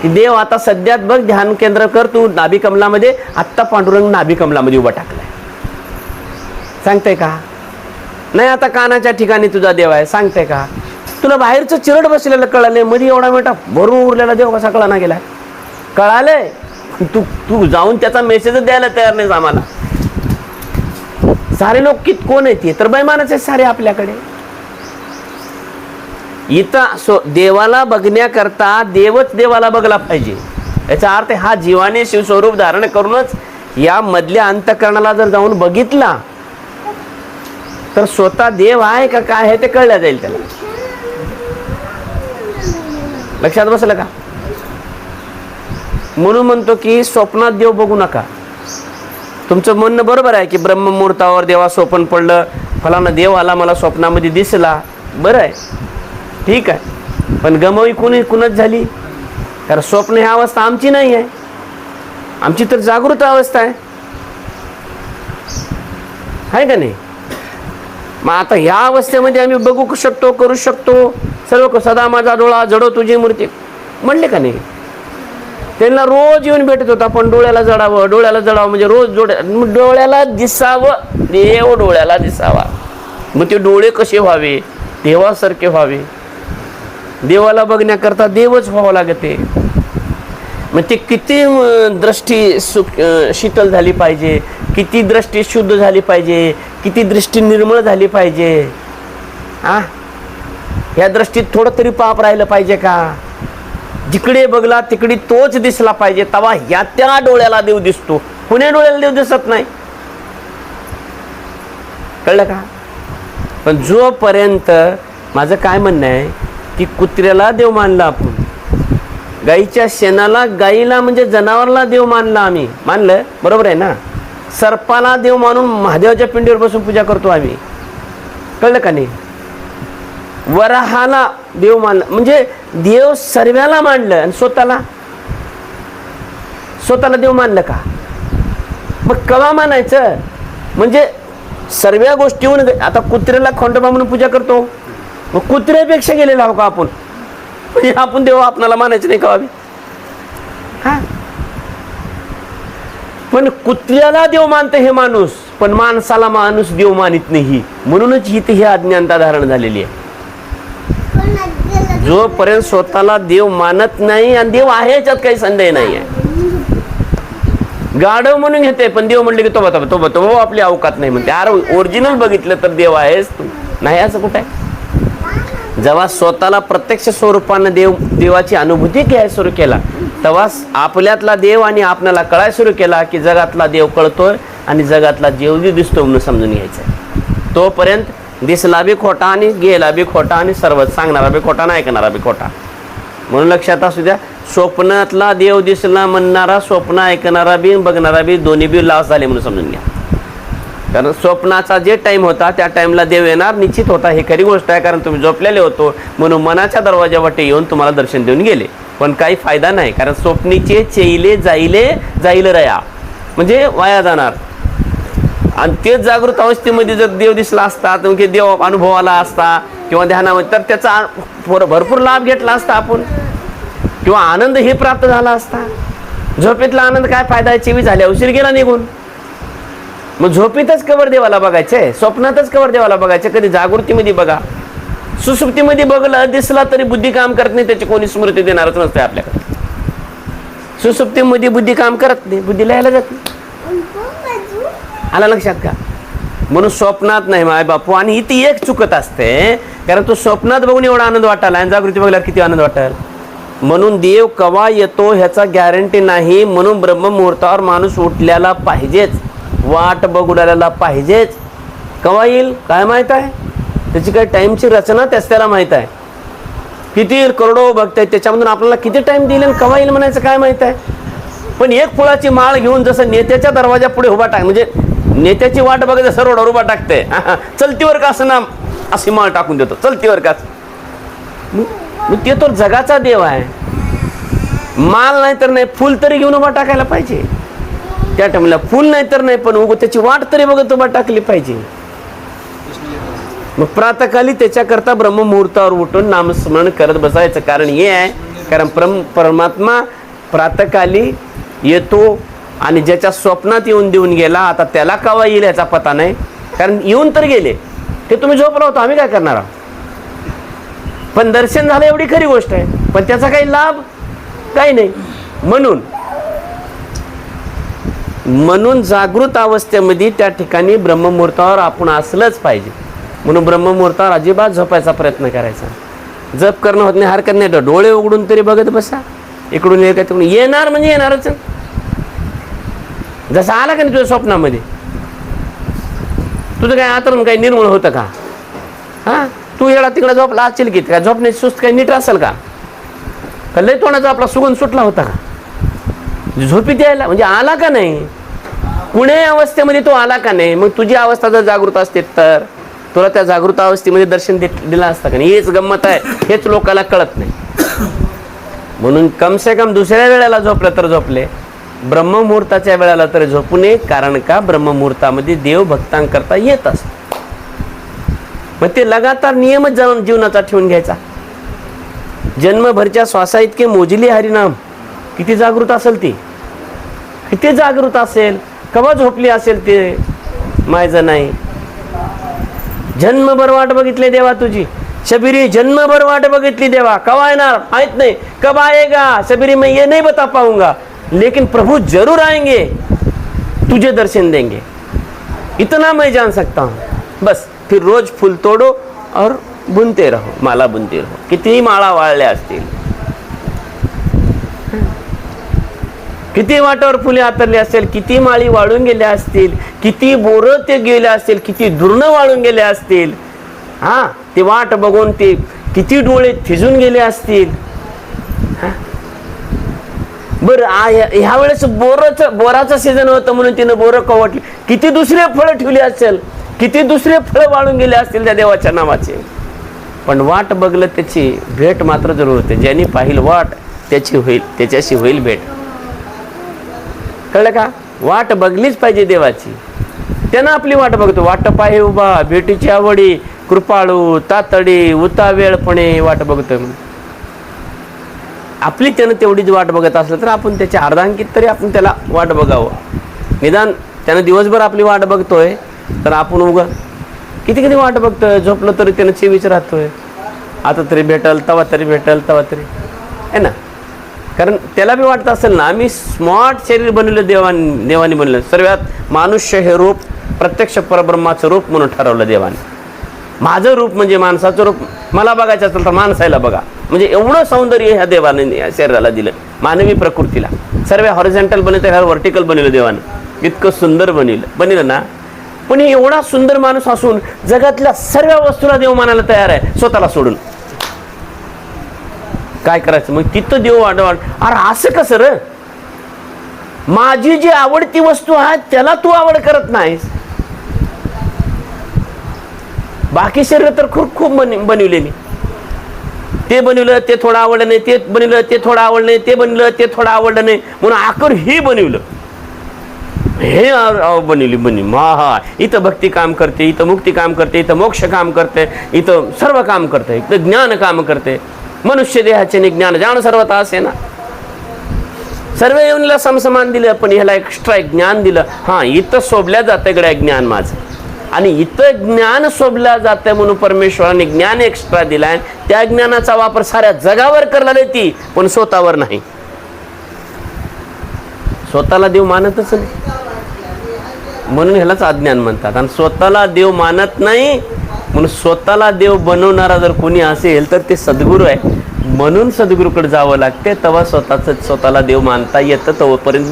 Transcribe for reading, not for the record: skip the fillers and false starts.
की देव आता सध्यात बघ ध्यान केंद्र कर तू नाभी कमलामध्ये, आत्ता पांडुरंग नाभी कमलामध्ये उभा टाकलाय, सांगते का? नाही आता कानाच्या ठिकाणी तुझा देव आहे, सांगते का? तुला बाहेरचं चिरड बसलेलं कळालंय, मध्ये एवढा मोठा भरून उरलेला देव कसा कळा ना गेलाय? कळालंय, तू तू जाऊन त्याचा मेसेज द्यायला तयार नाही आम्हाला. सारे लोक कोण आहेत? तर बैमानच आहे सारे आपल्याकडे. इथं देवाला बघण्याकरता देवच देवाला बघला पाहिजे. याचा अर्थ हा जीवाने शिवस्वरूप धारण करूनच या मधल्या अंतःकरणाला जर जाऊन बघितला तर स्वतः देव आहे का काय आहे ते कळलं जाईल त्याला. लक्षात बसलं का? म्हणून म्हणतो की स्वप्नात देव बघू नका. तुमचं म्हणणं बरोबर आहे की ब्रह्ममुहूर्तावर देवा स्वप्न पडलं, फलाना देव आला मला स्वप्नामध्ये दिसला, बरं आहे, ठीक आहे, पण गमवी कुणच झाली? कारण स्वप्न ही अवस्था आमची नाही आहे, आमची तर जागृत अवस्था आहे का नाही? मग आता ह्या अवस्थेमध्ये आम्ही बघू शकतो, करू शकतो सर्व. सदा माझा डोळा जडो तुझी मूर्ती म्हणले का नाही? त्यांना रोज येऊन भेटत होता, पण डोळ्याला जडावं, डोळ्याला जडावं म्हणजे रोज डोळ्याला दिसावं, देव डोळ्याला दिसावा. मग ते डोळे कसे व्हावे? देवासारखे व्हावे. देवाला बघण्याकरता देवच व्हावं लागते. मग ते किती दृष्टी शीतल झाली पाहिजे, किती दृष्टी शुद्ध झाली पाहिजे, किती दृष्टी निर्मळ झाली पाहिजे. ह्या दृष्टीत थोडं तरी पाप राहिलं पाहिजे का? जिकडे बघला तिकडे तोच दिसला पाहिजे, तवा ह्या त्या डोळ्याला देव दिसतो, कुण्या डोळ्याला देव दिसत नाही. कळलं का? पण जोपर्यंत माझं काय म्हणणं आहे की कुत्र्याला देव मानला आपण, गाईच्या शेणाला, गाईला म्हणजे जनावरला देव मानला, आम्ही मानलं, बरोबर आहे ना? सर्पाला देव मानून महादेवाच्या पिंडीवर बसून पूजा करतो आम्ही. कळलं का नाही? वराहाला देव मानलं म्हणजे देव सर्वाला मानलं आणि स्वतःला देव मानलं का? मग कवा मानायचं? म्हणजे सर्व गोष्टीहून. आता कुत्र्याला खंडोबा म्हणून पूजा करतो, मग कुत्र्यापेक्षा गेलेला हो का आपण? म्हणजे आपण देव आपणाला मानायचं नाही का? हा, पण कुत्र्याला देव मानते हे माणूस, पण माणसाला माणूस देव मानित नाही. म्हणूनच इथे ही अज्ञानता धारण झालेली आहे. जोपर्यंत स्वतःला देव मानत नाही, आणि देव आहे याच्यात काही संदेह नाही आहे. गाढव म्हणून घेते, पण देव म्हणले की तो आपली अवकात नाही म्हणते. अरे ओरिजिनल बघितलं तर देव आहेस तू, नाही असं कुठं आहे? जेव्हा स्वतःला प्रत्यक्ष स्वरूपानं देवाची अनुभूती घ्यायला सुरू केला, तेव्हा आपल्यातला देव आणि आपल्याला कळायला सुरू केला की जगातला देव कळतोय आणि जगातला देव दिसतो म्हणून समजून घ्यायचं. तोपर्यंत दिसला बी खोटा आणि गेला बी खोटा आणि सर्वच सांगणारा बी खोटा आणि ऐकणारा बी खोटा. म्हणून लक्षात असू द्या, स्वप्नातला देव दिसला म्हणणारा, स्वप्न ऐकणारा बी बघणारा बी दोन्ही बी लॉस झाले म्हणून समजून घ्या. कारण स्वप्नाचा जे टाइम होता त्या टाइमला देव येणार निश्चित होता, हे खरी गोष्ट आहे. कारण तुम्ही झोपलेले होतो म्हणून मनाच्या दरवाजावाटे येऊन तुम्हाला दर्शन देऊन गेले, पण काही फायदा नाही. कारण स्वप्नीचे चेईले जाईल रया म्हणजे वाया जाणार. आणि तेच जागृत अवस्थेमध्ये जर देव दिसला असता, तर देव अनुभवाला असता किंवा ध्यानामध्ये, तर त्याचा भरपूर लाभ घेतला असता आपण, किंवा आनंद हे प्राप्त झाला असता. झोपेतला आनंद काय फायदा आहे? चेवी झाल्या उशीर गेला निघून. मग झोपेतच कवर देवाला बघायचंय, स्वप्नातच कवर देवाला बघायचं. कधी जागृतीमध्ये बघा, सुसुप्तीमध्ये बघलं दिसला तरी बुद्धी काम करत नाही, त्याची कोणी स्मृती देणारच नसते आपल्याकडे. सुसुप्तीमध्ये बुद्धी काम करत नाही, बुद्धी लिहायला जाते. आला लक्षात का? म्हणून स्वप्नात नाही माय बापू. आणि इथे एक चुकत असते, कारण तो स्वप्नात बघून एवढा आनंद वाटायला आणि जागृती बघल्यावर किती आनंद वाटेल. म्हणून देव कवा येतो ह्याचा गॅरंटी नाही. म्हणून ब्रह्ममुहूर्तावर माणूस उठल्याला पाहिजेच, वाट बघूल्याला पाहिजेच. कवा येईल काय माहित आहे? त्याची काही टाइमची रचना त्याला माहित आहे. किती करोडो भक्त आहेत, त्याच्यामधून आपल्याला किती टाइम दिले कवा येईल म्हणायचं काय माहित आहे? पण एक फुलाची माळ घेऊन जसं नेत्याच्या दरवाजा पुढे उभा टाक, म्हणजे नेत्याची वाट बघा जसं रोडावर उभा टाकते, चलतीवर का असं ना अशी माळ टाकून देतो, चलतीवर का. ते तो जगाचा देव आहे. माल नाही तर नाही, फुल तरी घेऊन उभा टाकायला पाहिजे. त्या टाइमला फुल नाही तर नाही, पण त्याची वाट तरी बघत उभा टाकली पाहिजे. मग प्रातःकाली त्याच्याकरता ब्रह्ममुहूर्तावर उठून नामस्मरण करत बसायचं. कारण हे आहे कारण परमात्मा प्रातःकाली येतो आणि ज्याच्या स्वप्नात येऊन देऊन गेला, आता त्याला केव्हा येईल याचा पता नाही, कारण येऊन तर गेले. ते तुम्ही झोपला होता, आम्ही काय करणार आहोत. पण दर्शन झालं एवढी खरी गोष्ट आहे, पण त्याचा काही लाभ काही नाही. म्हणून जागृत अवस्थेमध्ये त्या ठिकाणी ब्रह्ममुहूर्तावर आपण असलंच पाहिजे. म्हणून ब्रह्ममुहूर्तावर अजिबात झोपायचा प्रयत्न करायचा. जप करणं होत नाही, हरकत नाही, डोळे उघडून तरी बघत बसा. इकडून येणार म्हणजे येणारच. जसं आला का नाही तुझ्या स्वप्नामध्ये, तुझं काय आतरून काही निर्मूळ होतं का? हा, तू येळा तिकडे झोपला असेल की काय झोपण्याची सुस्त काही नीट असेल का? लय तोंडाचा आपला सुगंध सुटला होता का? झोपीत यायला म्हणजे आला का नाही? कुण्या अवस्थेमध्ये तो आला का नाही? मग तुझी अवस्था जर जागृत असते तर तुला त्या जागृत अवस्थेमध्ये दर्शन दिलं असतं का नाही? हेच गंमत आहे, हेच लोकांना कळत नाही. म्हणून कम से कम दुसऱ्या वेळेला झोपलं तर झोपले, ब्रह्ममुहूर्ताच्या वेळेला तरी झोपू नये. कारण का ब्रह्ममुहूर्तामध्ये देव भक्तांकरता येत असतो. मग ते लगातार नियमच जाऊन जीवनाचा ठेवून घ्यायचा. जन्मभरच्या श्वासा इतके मोजली हरिनाम. किती जागृत असेल ती, किती जागृत असेल, कवा झोपली असेल ते मायचं नाही. जन्मभर वाट बघितली देवा तुझी शबीरी, जन्मभर वाट बघितली देवा, कवा येणार माहित नाही, कब आएगा शबीरी, मैं ये नहीं बता पाऊंगा लेकिन प्रभु जरूर आएंगे, तुझे दर्शन देंगे, इतना मैं जान सकता हूं. बस फिर रोज फूल तोडो और बुनते रहो, माला बुनते रहो. किती माळा वाळल्या असतील, किती वाटावर फुले आतरली असेल, किती माळी वाळून गेल्या असतील, किती बोरं ते गेले असतील, किती दुर्न वाळून गेले असतील. हा, ते वाट बघून ते किती डोळे थिजून गेले असतील. बरं, ह्या वेळेस बोराचं सीझन होतं म्हणून तिनं बोरं कवटली, किती दुसरे फळं ठेवली असेल, किती दुसरे फळं वाळून गेले असतील त्या देवाच्या नावाचे. पण वाट बघलं त्याची भेट मात्र जरूर होते. ज्यांनी पाहिल वाट त्याच्याशी होईल भेट. कळलं का? वाट बघलीच पाहिजे देवाची. त्यानं आपली वाट बघतो. वाट पाहे उभा भेटीची आवडी, कृपाळू तातडी उतावेळपणे वाट बघतोय. आपली त्यानं तेवढीच वाट बघत असलं तर आपण त्याच्या अर्धांकित तरी आपण त्याला वाट बघावं. निदान त्यानं दिवसभर आपली वाट बघतोय तर आपण किती वाट बघतोय. झोपलं तरी त्यानं चेवीच राहतोय, आता तरी भेटल, तवा तरी भेटल, तवा तरी आहे ना. कारण त्याला बी वाटत असेल ना, आम्ही स्मार्ट शरीर बनवलं, देवाने बनवलं. सर्वात मानुष्य हे रूप प्रत्यक्ष परब्रह्माचं रूप म्हणून ठरवलं देवाने. माझं रूप म्हणजे माणसाचं रूप. मला बघायचं असेल तर माणसाला बघा. म्हणजे एवढं सौंदर्य ह्या देवाने या शरीराला दिलं, मानवी प्रकृतीला. सर्व हॉरिझॉन्टल बनवलं, ह्या व्हर्टिकल बनवलं देवाने. इतकं सुंदर बनवलं ना. पण एवढा सुंदर माणूस असून जगातल्या सर्व वस्तूला देव मानायला तयार आहे, स्वतःला सोडून. काय करायचं मग? तिथं देव वाढ. अरे असं कसं र? माझी जी आवडती वस्तू आहे त्याला तू आवड करत नाहीस. बाकी शरीर तर खूप बनवले मी. ते बनवलं ते थोडं आवडलं नाही, ते बनवलं ते थोडं आवडलं नाही, ते बनवलं ते थोडं आवडलं नाही, म्हणून आकर हे बनवलं, हे बनवली. हा, इथं भक्ती काम करते, इथं मुक्ती काम करते, इथं मोक्ष काम करते, इथं सर्व काम करते, इथं ज्ञान काम करते. मनुष्य देहाचे ज्ञान जाण सर्वता असे ना. सर्व येऊनला समसमान दिलं, पण ह्याला एक्स्ट्रा एक ज्ञान दिलं. हा, इथं शोभल्या जातं गड्या ज्ञान माझं, आणि इथं ज्ञान शोभल्या जातं म्हणून परमेश्वराने ज्ञान एक्स्ट्रा दिलाय. त्या ज्ञानाचा वापर साऱ्या जगावर करला ती, पण स्वतःवर नाही. स्वतःला देव मानतच नाही, म्हणून ह्यालाच अज्ञान म्हणतात. आणि स्वतःला देव मानत नाही म्हणून स्वतःला देव बनवणारा जर कोणी असेल तर ते सद्गुरू आहे. म्हणून सद्गुरूकडे जावं लागते, तेव्हा स्वतःला देव मानता येतं. तोपर्यंत